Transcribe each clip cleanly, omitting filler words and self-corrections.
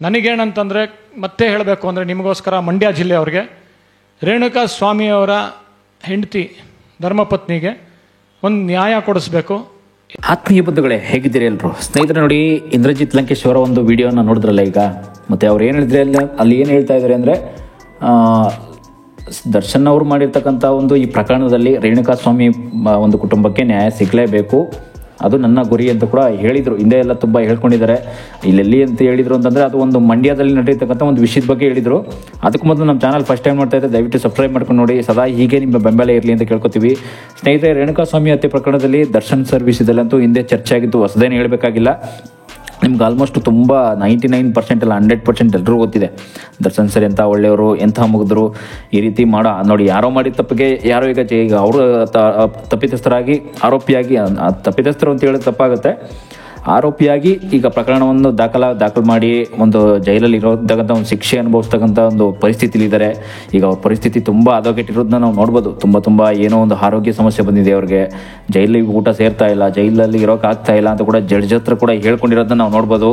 ನನಗೇನಂತಂದರೆ ಮತ್ತೆ ಹೇಳಬೇಕು ಅಂದರೆ ನಿಮಗೋಸ್ಕರ ಮಂಡ್ಯ ಜಿಲ್ಲೆಯವ್ರಿಗೆ ರೇಣುಕಾ ಸ್ವಾಮಿಯವರ ಹೆಂಡತಿ ಧರ್ಮಪತ್ನಿಗೆ ಒಂದು ನ್ಯಾಯ ಕೊಡಿಸ್ಬೇಕು. ಆತ್ಮೀಯ ಬಂಧುಗಳೇ, ಹೇಗಿದ್ದೀರಿ ಎಲ್ಲರೂ? ಸ್ನೇಹಿತರೆ ನೋಡಿ, ಇಂದ್ರಜಿತ್ ಲಂಕೇಶ್ ಅವರ ಒಂದು ವಿಡಿಯೋನ ನೋಡಿದ್ರಲ್ಲ ಈಗ, ಮತ್ತು ಅವ್ರು ಏನು ಹೇಳಿದ್ರೆ ಅಲ್ಲಿ ಏನು ಹೇಳ್ತಾ ಇದ್ದಾರೆ ಅಂದರೆ, ದರ್ಶನ್ ಅವರು ಮಾಡಿರ್ತಕ್ಕಂಥ ಒಂದು ಈ ಪ್ರಕರಣದಲ್ಲಿ ರೇಣುಕಾ ಸ್ವಾಮಿ ಒಂದು ಕುಟುಂಬಕ್ಕೆ ನ್ಯಾಯ ಸಿಗಲೇಬೇಕು, ಅದು ನನ್ನ ಗುರಿ ಅಂತ ಕೂಡ ಹೇಳಿದರು. ಹಿಂದೆ ಎಲ್ಲ ತುಂಬ ಹೇಳ್ಕೊಂಡಿದ್ದಾರೆ. ಇಲ್ಲೆಲ್ಲಿ ಅಂತ ಹೇಳಿದರು ಅಂತಂದರೆ ಅದು ಒಂದು ಮಂಡ್ಯದಲ್ಲಿ ನಡೆಯತಕ್ಕಂಥ ಒಂದು ವಿಷಯದ ಬಗ್ಗೆ ಹೇಳಿದರು. ಅದಕ್ಕೂ ಮೊದಲು ನಮ್ಮ ಚಾನಲ್ ಫಸ್ಟ್ ಟೈಮ್ ಮಾಡ್ತಾ ಇದ್ದರೆ ದಯವಿಟ್ಟು ಸಬ್ಸ್ಕ್ರೈಬ್ ಮಾಡ್ಕೊಂಡು ನೋಡಿ. ಸದಾ ಹೀಗೆ ನಿಮ್ಮ ಬೆಂಬಲ ಇರಲಿ ಅಂತ ಕೇಳ್ಕೊತೀವಿ. ಸ್ನೇಹಿತರೆ, ರೇಣುಕಾ ಸ್ವಾಮಿ ಹತ್ಯೆ ಪ್ರಕರಣದಲ್ಲಿ ದರ್ಶನ್ ಸರ್ ವಿಷಯದಲ್ಲಂತೂ ಹಿಂದೆ ಚರ್ಚೆ ಆಗಿದ್ದು, ಹೊಸದೇನು ಹೇಳಬೇಕಾಗಿಲ್ಲ. ನಿಮ್ಗೆ ಆಲ್ಮೋಸ್ಟ್ ತುಂಬ 99% ಅಲ್ಲ 100% ಎಲ್ಲರೂ ಗೊತ್ತಿದೆ ದರ್ಶನ್ ಸರ್ ಎಂಥ ಒಳ್ಳೆಯವರು, ಎಂಥ ಮುಗಿದ್ರು, ಈ ರೀತಿ ಮಾಡೋ ನೋಡಿ. ಯಾರೋ ಮಾಡಿದ ತಪ್ಪಿಗೆ ಯಾರೋ ಈಗ ಅವರು ತಪ್ಪಿತಸ್ಥರಾಗಿ ಆರೋಪಿಯಾಗಿ, ತಪ್ಪಿತಸ್ಥರು ಅಂತ ಹೇಳೋದು ತಪ್ಪಾಗುತ್ತೆ, ಆರೋಪಿಯಾಗಿ ಈಗ ಪ್ರಕರಣವನ್ನು ದಾಖಲು ಮಾಡಿ ಒಂದು ಜೈಲಲ್ಲಿ ಇರೋತಕ್ಕಂಥ ಒಂದು ಶಿಕ್ಷೆ ಅನುಭವಿಸ್ತಕ್ಕಂಥ ಒಂದು ಪರಿಸ್ಥಿತಿಲಿದ್ದಾರೆ. ಈಗ ಅವ್ರ ಪರಿಸ್ಥಿತಿ ತುಂಬ ಹದಗೆಟ್ಟಿರೋದನ್ನ ನಾವು ನೋಡ್ಬೋದು. ತುಂಬ ಏನೋ ಒಂದು ಆರೋಗ್ಯ ಸಮಸ್ಯೆ ಬಂದಿದೆ ಅವ್ರಿಗೆ, ಜೈಲಿಗೆ ಊಟ ಸೇರ್ತಾ ಇಲ್ಲ, ಜೈಲಲ್ಲಿ ಇರೋಕ್ಕಾಗ್ತಾ ಇಲ್ಲ ಅಂತ ಕೂಡ ಜಡ್ಜ್ ಹತ್ರ ಕೂಡ ಹೇಳ್ಕೊಂಡಿರೋದನ್ನ ನಾವು ನೋಡ್ಬೋದು.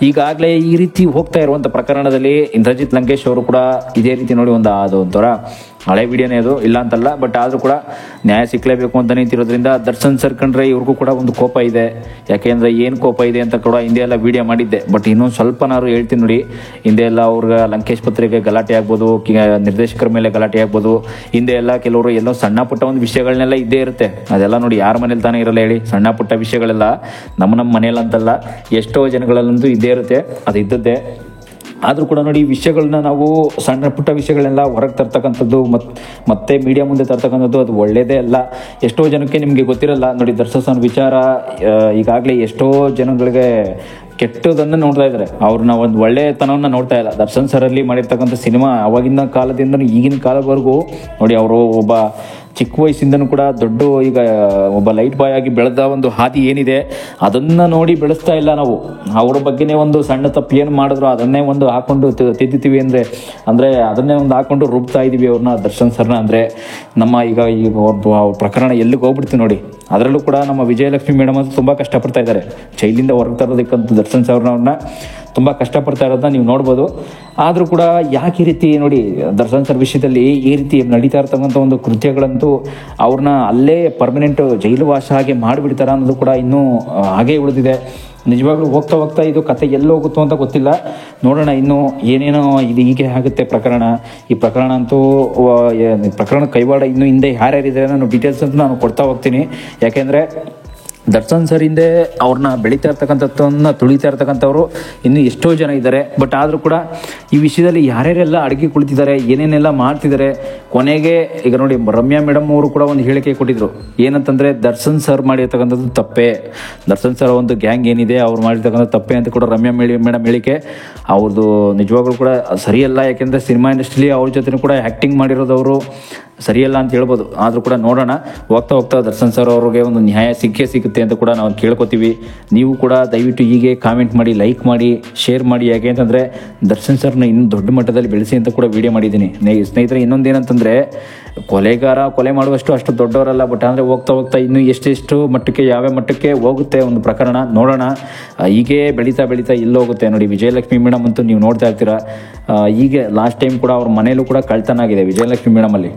ಈಗಾಗಲೇ ಈ ರೀತಿ ಹೋಗ್ತಾ ಇರುವಂಥ ಪ್ರಕರಣದಲ್ಲಿ ಇಂದ್ರಜಿತ್ ಲಂಕೇಶ್ ಅವರು ಕೂಡ ಇದೇ ರೀತಿ ನೋಡಿ ಅದು ಒಂಥರ ಹಳೆ ವಿಡಿಯೋನೇ ಅದು, ಇಲ್ಲ ಅಂತಲ್ಲ, ಬಟ್ ಆದರೂ ಕೂಡ ನ್ಯಾಯ ಸಿಕ್ಕಲೇಬೇಕು ಅಂತ ನಿಂತಿರೋದ್ರಿಂದ ದರ್ಶನ್ ಸರ್ ಕಂಡ್ರೆ ಇವ್ರಿಗೂ ಕೂಡ ಒಂದು ಕೋಪ ಇದೆ. ಯಾಕೆಂದರೆ ಏನು ಕೋಪ ಇದೆ ಅಂತ ಕೂಡ ಹಿಂದೆ ಎಲ್ಲ ವಿಡಿಯೋ ಮಾಡಿದ್ದೆ, ಬಟ್ ಇನ್ನೊಂದು ಸ್ವಲ್ಪ ನಾನು ಹೇಳ್ತೀನಿ ನೋಡಿ. ಹಿಂದೆ ಎಲ್ಲ ಅವ್ರಿಗೆ ಲಂಕೇಶ್ ಪತ್ರಿಕೆ ಗಲಾಟೆ ಆಗ್ಬೋದು, ನಿರ್ದೇಶಕರ ಮೇಲೆ ಗಲಾಟೆ ಆಗ್ಬೋದು, ಹಿಂದೆ ಎಲ್ಲ ಕೆಲವರು ಎಲ್ಲೋ ಸಣ್ಣ ಪುಟ್ಟ ಒಂದು ವಿಷಯಗಳನ್ನೆಲ್ಲ ಇದ್ದೇ ಇರುತ್ತೆ. ಅದೆಲ್ಲ ನೋಡಿ ಯಾರ ಮನೇಲಿ ತಾನೇ ಇರಲ್ಲ ಹೇಳಿ, ಸಣ್ಣ ಪುಟ್ಟ ವಿಷಯಗಳೆಲ್ಲ ನಮ್ಮ ಮನೇಲಂತಲ್ಲ, ಎಷ್ಟೋ ಜನಗಳಲ್ಲಂತೂ ಇದ್ದೇ ಇರುತ್ತೆ, ಅದು ಇದ್ದದ್ದೇ. ಆದರೂ ಕೂಡ ನೋಡಿ, ವಿಷಯಗಳನ್ನ ನಾವು ಸಣ್ಣ ಪುಟ್ಟ ವಿಷಯಗಳನ್ನೆಲ್ಲ ಹೊರಗೆ ತರ್ತಕ್ಕಂಥದ್ದು ಮತ್ತೆ ಮೀಡಿಯಾ ಮುಂದೆ ತರ್ತಕ್ಕಂಥದ್ದು ಅದು ಒಳ್ಳೆಯದೇ ಅಲ್ಲ. ಎಷ್ಟೋ ಜನಕ್ಕೆ ನಿಮಗೆ ಗೊತ್ತಿರಲ್ಲ ನೋಡಿ, ದರ್ಶನ್ ವಿಚಾರ ಈಗಾಗಲೇ ಎಷ್ಟೋ ಜನಗಳಿಗೆ ಕೆಟ್ಟದನ್ನು ನೋಡ್ತಾ ಇದ್ದಾರೆ. ಅವ್ರನ್ನ ಒಂದು ಒಳ್ಳೆಯತನವನ್ನು ನೋಡ್ತಾ ಇಲ್ಲ. ದರ್ಶನ್ ಸರಲ್ಲಿ ಮಾಡಿರ್ತಕ್ಕಂಥ ಸಿನಿಮಾ ಅವಾಗಿನ ಕಾಲದಿಂದ ಈಗಿನ ಕಾಲದವರೆಗೂ ನೋಡಿ, ಅವರು ಒಬ್ಬ ಚಿಕ್ಕ ವಯಸ್ಸಿಂದನೂ ಕೂಡ ದೊಡ್ಡ ಈಗ ಒಬ್ಬ ಲೈಟ್ ಬಾಯ್ ಆಗಿ ಬೆಳೆದ ಒಂದು ಹಾದಿ ಏನಿದೆ ಅದನ್ನು ನೋಡಿ ಬೆಳೆಸ್ತಾ ಇಲ್ಲ ನಾವು. ಅವ್ರ ಬಗ್ಗೆನೇ ಒಂದು ಸಣ್ಣ ತಪ್ಪು ಏನು ಮಾಡಿದ್ರು ಅದನ್ನೇ ಒಂದು ಹಾಕ್ಕೊಂಡು ತಿದ್ದಿತೀವಿ ಅಂದರೆ ಅದನ್ನೇ ಒಂದು ಹಾಕ್ಕೊಂಡು ರುಬ್ತಾ ಇದ್ದೀವಿ ಅವ್ರನ್ನ, ದರ್ಶನ್ ಸರ್ನ. ಅಂದರೆ ನಮ್ಮ ಈಗ ಪ್ರಕರಣ ಎಲ್ಲಿಗೆ ಹೋಗ್ಬಿಡ್ತೀವಿ ನೋಡಿ. ಅದರಲ್ಲೂ ಕೂಡ ನಮ್ಮ ವಿಜಯಲಕ್ಷ್ಮಿ ಮೇಡಮ್ ಅಂತ ತುಂಬ ಕಷ್ಟಪಡ್ತಾ ಇದ್ದಾರೆ, ಜೈಲಿಂದ ಹೊರಗೆ ತರೋದಕ್ಕಂತೂ ದರ್ಶನ್ ಅವ್ರನ್ನ ತುಂಬ ಕಷ್ಟಪಡ್ತಾ ಇರೋದನ್ನ ನೀವು ನೋಡ್ಬೋದು. ಆದರೂ ಕೂಡ ಯಾಕೆ ಈ ರೀತಿ ನೋಡಿ, ದರ್ಶನ್ ಸರ್ ವಿಷಯದಲ್ಲಿ ಈ ರೀತಿ ನಡೀತಾ ಇರ್ತಕ್ಕಂಥ ಒಂದು ಕೃತ್ಯಗಳಂತೂ ಅವ್ರನ್ನ ಅಲ್ಲೇ ಪರ್ಮನೆಂಟ್ ಜೈಲು ವಾಸ ಹಾಗೆ ಮಾಡಿಬಿಡ್ತಾರ ಅನ್ನೋದು ಕೂಡ ಇನ್ನೂ ಹಾಗೇ ಉಳಿದಿದೆ. ನಿಜವಾಗ್ಲೂ ಹೋಗ್ತಾ ಇದು ಕತೆ ಎಲ್ಲಿ ಹೋಗುತ್ತೋ ಅಂತ ಗೊತ್ತಿಲ್ಲ. ನೋಡೋಣ ಇನ್ನೂ ಏನೇನೋ ಇದು ಹೀಗೆ ಆಗುತ್ತೆ ಪ್ರಕರಣ. ಈ ಪ್ರಕರಣ ಅಂತೂ ಪ್ರಕರಣ ಕೈವಾಡ ಇನ್ನೂ ಹಿಂದೆ ಯಾರ್ಯಾರಿದ್ದಾರೆ ನಾನು ಡೀಟೇಲ್ಸ್ ಅಂತ ನಾನು ಕೊಡ್ತಾ ಹೋಗ್ತೀನಿ. ಯಾಕೆಂದರೆ ದರ್ಶನ್ ಸರ್ ಹಿಂದೆ ಅವ್ರನ್ನ ಬೆಳೀತಾ ಇರ್ತಕ್ಕಂಥದ್ದನ್ನ ತುಳಿತಾ ಇರ್ತಕ್ಕಂಥವ್ರು ಇನ್ನೂ ಎಷ್ಟೋ ಜನ ಇದ್ದಾರೆ. ಬಟ್ ಆದರೂ ಕೂಡ ಈ ವಿಷಯದಲ್ಲಿ ಯಾರ್ಯಾರೆಲ್ಲ ಅಡುಗೆ ಕುಳಿತಿದ್ದಾರೆ, ಏನೇನೆಲ್ಲ ಮಾಡ್ತಿದ್ದಾರೆ, ಕೊನೆಗೆ ಈಗ ನೋಡಿ ರಮ್ಯಾ ಮೇಡಮ್ ಅವರು ಕೂಡ ಒಂದು ಹೇಳಿಕೆ ಕೊಟ್ಟಿದ್ರು. ಏನಂತಂದರೆ ದರ್ಶನ್ ಸರ್ ಮಾಡಿರ್ತಕ್ಕಂಥದ್ದು ತಪ್ಪೇ, ದರ್ಶನ್ ಸರ್ ಒಂದು ಗ್ಯಾಂಗ್ ಏನಿದೆ ಅವ್ರು ಮಾಡಿರ್ತಕ್ಕಂಥ ತಪ್ಪೇ ಅಂತ ಕೂಡ ರಮ್ಯಾ ಮೇಡಮ್ ಹೇಳಿಕೆ. ಅವ್ರದ್ದು ನಿಜವಾಗ್ಲೂ ಕೂಡ ಸರಿಯಲ್ಲ. ಯಾಕೆಂದರೆ ಸಿನಿಮಾ ಇಂಡಸ್ಟ್ರಿಲಿ ಅವ್ರ ಜೊತೆ ಕೂಡ ಆ್ಯಕ್ಟಿಂಗ್ ಮಾಡಿರೋದವರು ಸರಿಯಲ್ಲ ಅಂತ ಹೇಳ್ಬೋದು. ಆದರೂ ಕೂಡ ನೋಡೋಣ, ಹೋಗ್ತಾ ದರ್ಶನ್ ಸರ್ ಅವ್ರಿಗೆ ಒಂದು ನ್ಯಾಯ ಸಿಗುತ್ತೆ ಅಂತ ಕೂಡ ನಾವು ಕೇಳ್ಕೊತೀವಿ. ನೀವು ಕೂಡ ದಯವಿಟ್ಟು ಹೀಗೆ ಕಾಮೆಂಟ್ ಮಾಡಿ, ಲೈಕ್ ಮಾಡಿ, ಶೇರ್ ಮಾಡಿ. ಯಾಕೆ ಅಂತಂದರೆ ದರ್ಶನ್ ಸರ್ನ ಇನ್ನೂ ದೊಡ್ಡ ಮಟ್ಟದಲ್ಲಿ ಬೆಳೆಸಿ ಅಂತ ಕೂಡ ವಿಡಿಯೋ ಮಾಡಿದ್ದೀನಿ. ಸ್ನೇಹಿತರೆ, ಇನ್ನೊಂದೇನಂತಂದರೆ ಕೊಲೆಗಾರ ಕೊಲೆ ಮಾಡುವಷ್ಟು ಅಷ್ಟು ದೊಡ್ಡವರಲ್ಲ. ಬಟ್ ಅಂದರೆ ಹೋಗ್ತಾ ಇನ್ನೂ ಎಷ್ಟೆಷ್ಟು ಮಟ್ಟಕ್ಕೆ ಯಾವ್ಯಾವ ಮಟ್ಟಕ್ಕೆ ಹೋಗುತ್ತೆ ಒಂದು ಪ್ರಕರಣ ನೋಡೋಣ. ಹೀಗೆ ಬೆಳೀತಾ ಹೋಗುತ್ತೆ ನೋಡಿ. ವಿಜಯಲಕ್ಷ್ಮಿ ಮೇಡಮ್ ಅಂತೂ ನೀವು ನೋಡ್ತಾ ಇರ್ತೀರ. ಹೀಗೆ ಲಾಸ್ಟ್ ಟೈಮ್ ಕೂಡ ಅವ್ರ ಮನೇಲೂ ಕೂಡ ಕಳ್ತನ ಆಗಿದೆ ವಿಜಯಲಕ್ಷ್ಮಿ ಮೇಡಮಲ್ಲಿ.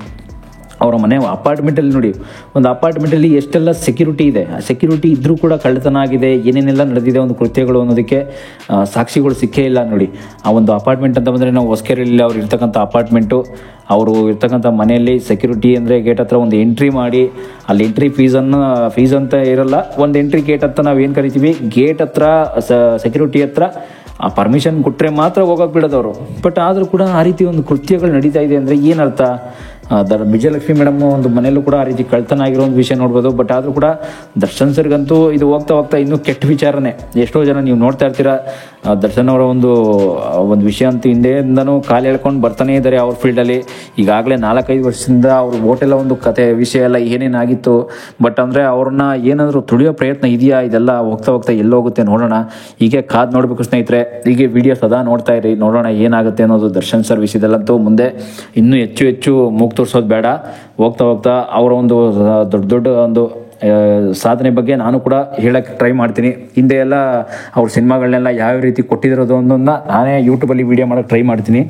ಅವರ ಮನೆ ಅಪಾರ್ಟ್ಮೆಂಟಲ್ಲಿ ನೋಡಿ, ಒಂದು ಅಪಾರ್ಟ್ಮೆಂಟಲ್ಲಿ ಎಷ್ಟೆಲ್ಲ ಸೆಕ್ಯೂರಿಟಿ ಇದೆ, ಆ ಸೆಕ್ಯೂರಿಟಿ ಇದ್ದರೂ ಕೂಡ ಕಳ್ಳತನ ಆಗಿದೆ, ಏನೇನೆಲ್ಲ ನಡೆದಿದೆ ಒಂದು ಕೃತ್ಯಗಳು ಅನ್ನೋದಕ್ಕೆ ಸಾಕ್ಷಿಗಳು ಸಿಕ್ಕೇ ಇಲ್ಲ ನೋಡಿ. ಆ ಒಂದು ಅಪಾರ್ಟ್ಮೆಂಟ್ ಅಂತ ಬಂದರೆ ನಾವು ಹೊಸಕೆರೆಯಲ್ಲಿ ಅವ್ರು ಇರ್ತಕ್ಕಂಥ ಅಪಾರ್ಟ್ಮೆಂಟು, ಅವರು ಇರ್ತಕ್ಕಂಥ ಮನೆಯಲ್ಲಿ ಸೆಕ್ಯೂರಿಟಿ ಅಂದರೆ ಗೇಟ್ ಹತ್ರ ಒಂದು ಎಂಟ್ರಿ ಮಾಡಿ, ಅಲ್ಲಿ ಎಂಟ್ರಿ ಫೀಸ್ ಅಂತ ಇರಲ್ಲ, ಒಂದು ಎಂಟ್ರಿ ಗೇಟ್ ಹತ್ರ ನಾವು ಏನು ಕರಿತೀವಿ, ಗೇಟ್ ಹತ್ರ ಸೆಕ್ಯೂರಿಟಿ ಹತ್ರ ಆ ಪರ್ಮಿಷನ್ ಕೊಟ್ಟರೆ ಮಾತ್ರ ಹೋಗೋಕೆ ಬಿಡೋದವರು. ಬಟ್ ಆದರೂ ಕೂಡ ಆ ರೀತಿ ಒಂದು ಕೃತ್ಯಗಳು ನಡೀತಾ ಇದೆ ಅಂದರೆ ಏನರ್ಥ? ವಿಜಯಲಕ್ಷ್ಮಿ ಮೇಡಮ್ ಒಂದು ಮನೆಯಲ್ಲೂ ಕೂಡ ಆ ರೀತಿ ಕಳ್ತನ ಆಗಿರೋ ಒಂದು ವಿಷಯ ನೋಡ್ಬೋದು. ಬಟ್ ಆದರೂ ಕೂಡ ದರ್ಶನ್ ಸರ್ಗಂತೂ ಇದು ಹೋಗ್ತಾ ಇನ್ನೂ ಕೆಟ್ಟ ವಿಚಾರನೇ. ಎಷ್ಟೋ ಜನ ನೀವು ನೋಡ್ತಾ ಇರ್ತೀರ, ದರ್ಶನ್ ಅವರ ಒಂದು ವಿಷಯ ಅಂತೂ ಹಿಂದೆಯಿಂದನೂ ಕಾಲು ಎಳ್ಕೊಂಡು ಬರ್ತಾನೆ ಇದ್ದಾರೆ ಅವ್ರ ಫೀಲ್ಡಲ್ಲಿ. ಈಗಾಗಲೇ 4-5 ವರ್ಷದಿಂದ ಅವ್ರ ಓಟೆಲ್ಲ ಒಂದು ಕತೆ ವಿಷಯ ಎಲ್ಲ ಏನೇನಾಗಿತ್ತು. ಬಟ್ ಅಂದರೆ ಅವ್ರನ್ನ ಏನಾದರೂ ತುಳಿಯೋ ಪ್ರಯತ್ನ ಇದೆಯಾ? ಇದೆಲ್ಲ ಹೋಗ್ತಾ ಎಲ್ಲೋಗುತ್ತೆ ನೋಡೋಣ. ಹೀಗೆ ಕಾದು ನೋಡಬೇಕು ಸ್ನೇಹಿತರೆ. ಹೀಗೆ ವಿಡಿಯೋ ಸದಾ ನೋಡ್ತಾ ಇರಿ, ನೋಡೋಣ ಏನಾಗುತ್ತೆ ಅನ್ನೋದು. ದರ್ಶನ್ ಸರ್ ವಿಷಯದಲ್ಲಂತೂ ಮುಂದೆ ಇನ್ನೂ ಹೆಚ್ಚು ಮೂಗು ತೋರಿಸೋದು ಬೇಡ. ಹೋಗ್ತಾ ಅವರ ಒಂದು ದೊಡ್ಡ ಒಂದು ಸಾಧನೆ ಬಗ್ಗೆ ನಾನು ಕೂಡ ಹೇಳಕ್ಕೆ ಟ್ರೈ ಮಾಡ್ತೀನಿ. ಹಿಂದೆ ಎಲ್ಲ ಅವ್ರ ಸಿನಿಮಾಗಳನ್ನೆಲ್ಲ ಯಾವ ರೀತಿ ಕೊಟ್ಟಿರೋದು ಅನ್ನೋದನ್ನ ನಾನೇ ಯೂಟ್ಯೂಬಲ್ಲಿ ವೀಡಿಯೋ ಮಾಡೋಕ್ಕೆ ಟ್ರೈ ಮಾಡ್ತೀನಿ.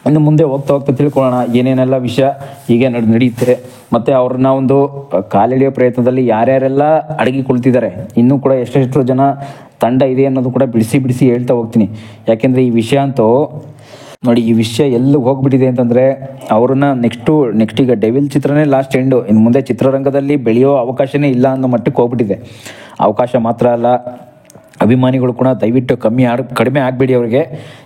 ಇನ್ನು ಮುಂದೆ ಹೋಗ್ತಾ ಹೋಗ್ತಾ ತಿಳ್ಕೊಳ್ಳೋಣ ಏನೇನೆಲ್ಲ ವಿಷಯ ಹೀಗೆ ನಡೆಯುತ್ತೆ. ಮತ್ತು ಅವ್ರನ್ನ ಒಂದು ಕಾಲೆಳೆಯೋ ಪ್ರಯತ್ನದಲ್ಲಿ ಯಾರ್ಯಾರೆಲ್ಲ ಅಡಗಿಕೊಳ್ತಿದ್ದಾರೆ, ಇನ್ನೂ ಕೂಡ ಎಷ್ಟೆಷ್ಟು ಜನ ತಂಡ ಇದೆ ಅನ್ನೋದು ಕೂಡ ಬಿಡಿಸಿ ಹೇಳ್ತಾ ಹೋಗ್ತೀನಿ. ಯಾಕೆಂದರೆ ಈ ವಿಷಯ ಅಂತೂ ನೋಡಿ, ಈ ವಿಷಯ ಎಲ್ಲಿ ಹೋಗ್ಬಿಟ್ಟಿದೆ ಅಂತಂದರೆ ಅವ್ರನ್ನ ನೆಕ್ಸ್ಟ್ ಈಗ ಡೆವಿಲ್ ಚಿತ್ರನೇ ಲಾಸ್ಟ್ ಎಂಡು. ಇನ್ನು ಮುಂದೆ ಚಿತ್ರರಂಗದಲ್ಲಿ ಬೆಳೆಯೋ ಅವಕಾಶನೇ ಇಲ್ಲ ಅನ್ನೋ ಮಟ್ಟಕ್ಕೆ ಹೋಗ್ಬಿಟ್ಟಿದೆ. ಅವಕಾಶ ಮಾತ್ರ ಅಲ್ಲ, ಅಭಿಮಾನಿಗಳು ಕೂಡ ದಯವಿಟ್ಟು ಕಡಿಮೆ ಆಗಬೇಡಿ ಅವ್ರಿಗೆ.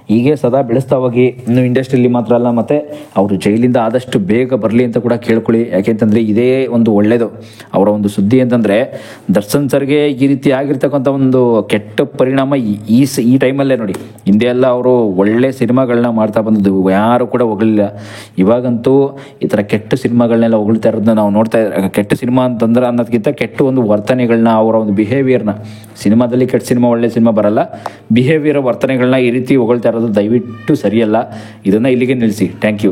ಹೀಗೆ ಸದಾ ಬೆಳೆಸ್ತಾ ಹೋಗಿ. ಇನ್ನು ಇಂಡಸ್ಟ್ರಿಯಲ್ಲಿ ಮಾತ್ರ ಅಲ್ಲ, ಮತ್ತು ಅವರು ಜೈಲಿಂದ ಆದಷ್ಟು ಬೇಗ ಬರಲಿ ಅಂತ ಕೂಡ ಕೇಳ್ಕೊಳ್ಳಿ. ಯಾಕೆಂತಂದರೆ ಇದೇ ಒಂದು ಒಳ್ಳೆಯದು ಅವರ ಒಂದು ಸುದ್ದಿ ಅಂತಂದರೆ, ದರ್ಶನ್ ಸರ್ಗೆ ಈ ರೀತಿ ಆಗಿರ್ತಕ್ಕಂಥ ಒಂದು ಕೆಟ್ಟ ಪರಿಣಾಮ ಈ ಟೈಮಲ್ಲೇ ನೋಡಿ. ಹಿಂದೆ ಎಲ್ಲ ಅವರು ಒಳ್ಳೆ ಸಿನಿಮಾಗಳನ್ನ ಮಾಡ್ತಾ ಬಂದದ್ದು, ಯಾರು ಕೂಡ ಹೊಗಳಿಲ್ಲ. ಇವಾಗಂತೂ ಈ ಥರ ಕೆಟ್ಟ ಸಿನಿಮಾಗಳನ್ನೆಲ್ಲ ಹೊಗಳ್ತಾ ಇರೋದನ್ನ ನಾವು ನೋಡ್ತಾ ಇದ್ದಾರೆ. ಕೆಟ್ಟ ಸಿನಿಮಾ ಅಂತಂದ್ರೆ ಅನ್ನೋದಕ್ಕಿಂತ ಕೆಟ್ಟ ಒಂದು ವರ್ತನೆಗಳನ್ನ, ಅವರ ಒಂದು ಬಿಹೇವಿಯರ್ನ, ಸಿನಿಮಾದಲ್ಲಿ ಕೆಟ್ಟ ಸಿನಿಮಾ ಒಳ್ಳೆ ಸಿನಿಮಾ ಬರಲ್ಲ, ಬಿಹೇವಿಯರ್ ವರ್ತನೆಗಳನ್ನ ಈ ರೀತಿ ಹೊಗಳ್ತಾ ಇರೋದು ದಯವಿಟ್ಟು ಸರಿಯಲ್ಲ. ಇದನ್ನು ಇಲ್ಲಿಗೆ ನಿಲ್ಲಿಸಿ. Thank you.